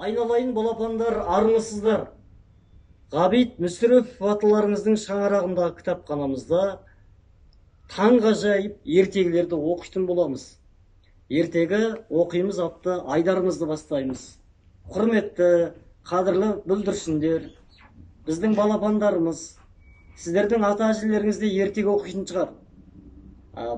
Айналайын балапандар, армысыздар. Ғабит Мүсірепов аталарыңыздың шаңырағындағы кітапханамызда таңғажайып ертегілерді оқитын боламыз. Ертегі оқимыз атты айдарымызды бастаймыз. Құрметті, қадірлі бүлдіршіндер, біздің балапандарымыз, сіздердің ата-әжелеріңіз де ертегі оқитын шығар.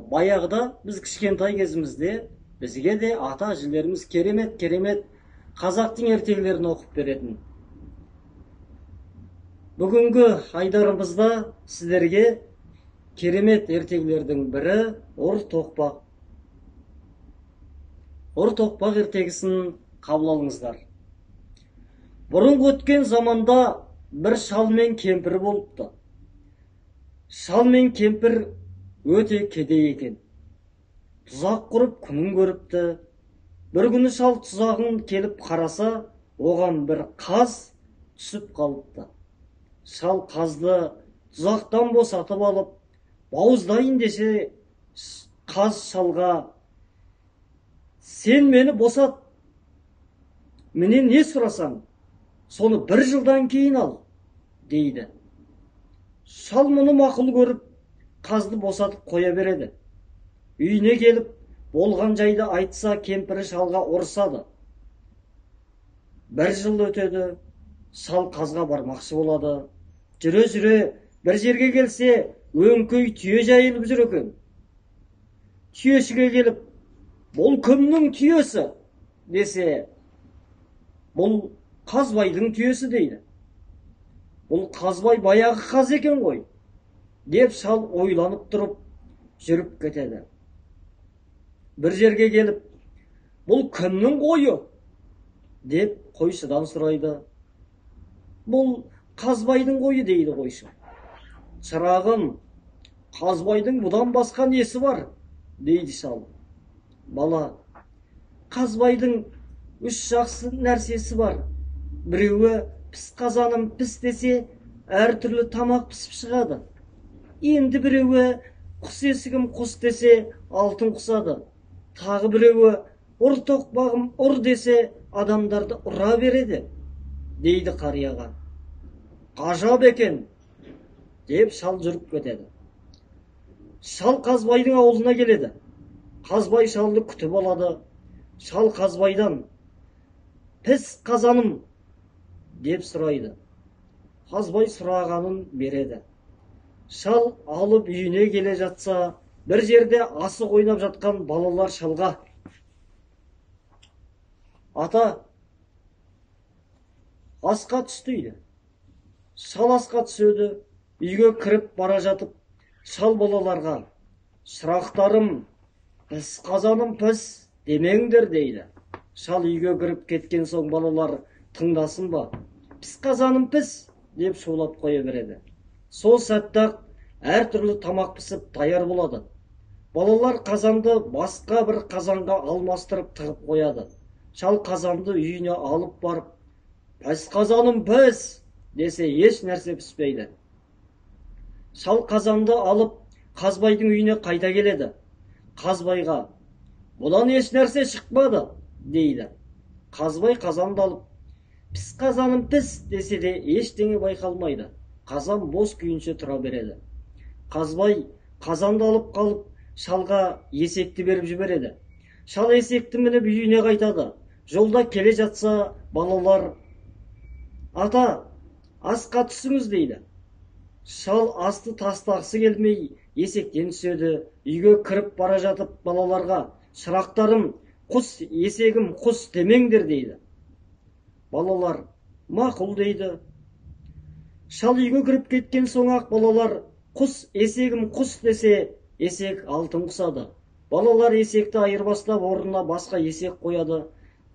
Баяғыда біз кішкентай кезімізде бізге де ата-әжелеріміз керемет қазақтың ертегілерін оқып беретін. Бүгінгі айдарымызда сіздерге керемет ертегілердің бірі Ұр тоқпақ. Ұр тоқпақ ертегісін қабыл алыңыздар. Бұрынғы өткен заманда бір шал мен кемпір болыпты. Шал мен кемпір өте кедей екен. Тұзақ құрып күнін көріпті. Бір күні шал тұзағын келіп қараса, оған бір қаз түсіп қалыпты. Шал қазды тұзақтан босатып алып, бауыздайын десе, қаз шалға: «Сен мені босат, менен не сұрасаң, соны бір жылдан кейін ал», дейді. Шал мұны мақұл көріп, қазды босатып қоя береді. Үйіне келіп, болған жайды айтса, кемпірі шалға ұрсады. Бір жыл өтеді, шал қазға бармақшы болады. Жүре-жүре бір жерге келсе, өңкей түйе жайылып жүр екен. Түйешіге келіп: «Бұл кімнің түйесі?» десе, «Бұл Қазбайдың түйесі», дейді. «Бұл Қазбай баяғы қаз екен ғой», деп шал ойланып тұрып жүріп кетеді. Бір жерге келіп: «Бұл кімнің қойы?» деп қойшыдан сұрайды. «Бұл Қазбайдың қойы», дейді қойшы. «Шырағым, Қазбайдың бұдан басқа несі бар?» дейді шал. «Бала, Қазбайдың үш жақсы нәрсесі бар. Біреуі піс қазаным піс десе, әртүрлі тамақ пісіп шығады. Енді біреуі құс есігім құс десе, алтын құсады. Тағы біреуі ұр тоқпағым ұр десе, адамдарды ұра береді», дейді қарияға. «Ғажап екен», деп шал жүріп кетеді. Шал Қазбайдың ауылына келеді. Қазбай шалды күтіп алады. Шал Қазбайдан: «Піс қазаным», деп сұрайды. Қазбай сұрағанын береді. Шал алып үйіне келе жатса, бір жерде асық ойнап жатқан балалар шалға: «Ата, асқа түс», дейді. Шал асқа түседі. Үйге кіріп бара жатып, шал балаларға: «Шырақтарым, піс қазаным піс демеңдер», дейді. Шал үйге кіріп кеткен соң балалар тыңдасын ба? «Піс қазаным піс», деп шулап қоя береді. Сол сәтті әртүрлі тамақ пісіп даяр болады. Балалар қазанды басқа бір қазанға алмастырып тығып қояды. Шал қазанды үйіне алып барып: «Піс қазаным піс», десе, еш нәрсе піспейді. Шал қазанды алып Қазбайдың үйіне қайта келеді. Қазбайға: «Бұдан еш нәрсе шықпады», дейді. Қазбай қазанды алып: «Піс қазаным піс», десе де ештеңе байқалмайды. Қазан бос күйінше тұра береді. Қазбай қазанды алып қалып, шалға есекті беріп жібереді. Шал есекті мініп үйіне қайтады. Жолда келе жатса, балалар: «Ата, асқа түсіңіз», дейді. Шал асты тастағысы келмей есектен түседі. Үйге кіріп бара жатып балаларға: «Шырақтарым, құс есегім құс демеңдер», дейді. Балалар: «Мақұл», дейді. Шал үйге кіріп кеткен соң ақ балалар: «Құс есегім құс» десе, есек алтын құсады. Балалар есекті айырбастап орнына басқа есек қояды.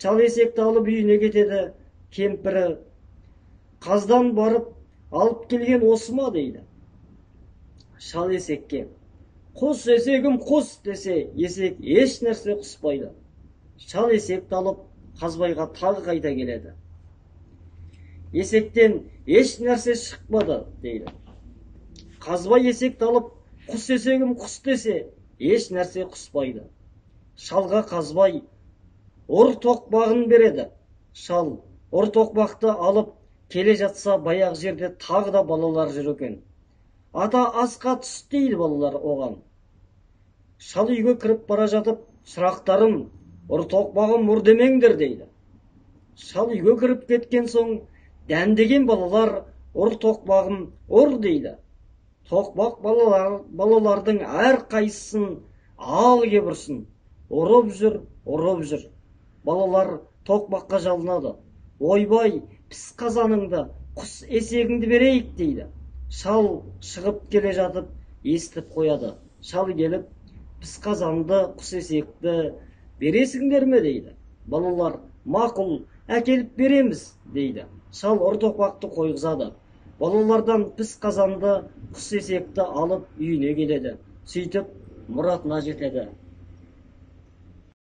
Шал есекті алып үйіне кетеді. Кемпірі: «Қаздан барып алып келген осы ма?» дейді. Шал есекке: «Құс есегім құс» десе, есек еш нәрсе құспайды. Шал есекті алып Қазбайға тағы қайта келеді. «Есектен еш нәрсе шықпады», дейді. Қазбай есекті алып «Құс есегім құс» десе, еш нәрсе құспайды. Шалға Қазбай ұр тоқпағын береді. Шал Ортоқпақты алып келе жатса, баяғы жерде тағы да балалар жүр екен. Ата, асқа түс дейді балалар оған. Шал үйге кіріп бара жатып, шырақтарым, ұртоқпағым ұр демеңдер дейді. Шал үйге кіріп кеткен соң, дәндеген балалар ұртоқпағым ұр дейді. Тоқпақ балалардың әр қайсысын ал кеп ұрсын. Ұрып жүр. Балалар тоқпаққа жалынады. Ойбай, піс қазаныңды, құс есегіңді берейік дейді. Шал шығып келе жатып естіп қояды. Шал келіп, піс қазанды, құс есекті бересіңдер ме дейді. Балалар, мақұл, әкеліп береміз дейді. Шал ұртоқпақты қойғызады. Балалардан піс қазанды, құс есекті алып үйіне келеді. Сөйтіп мұратына жетеді.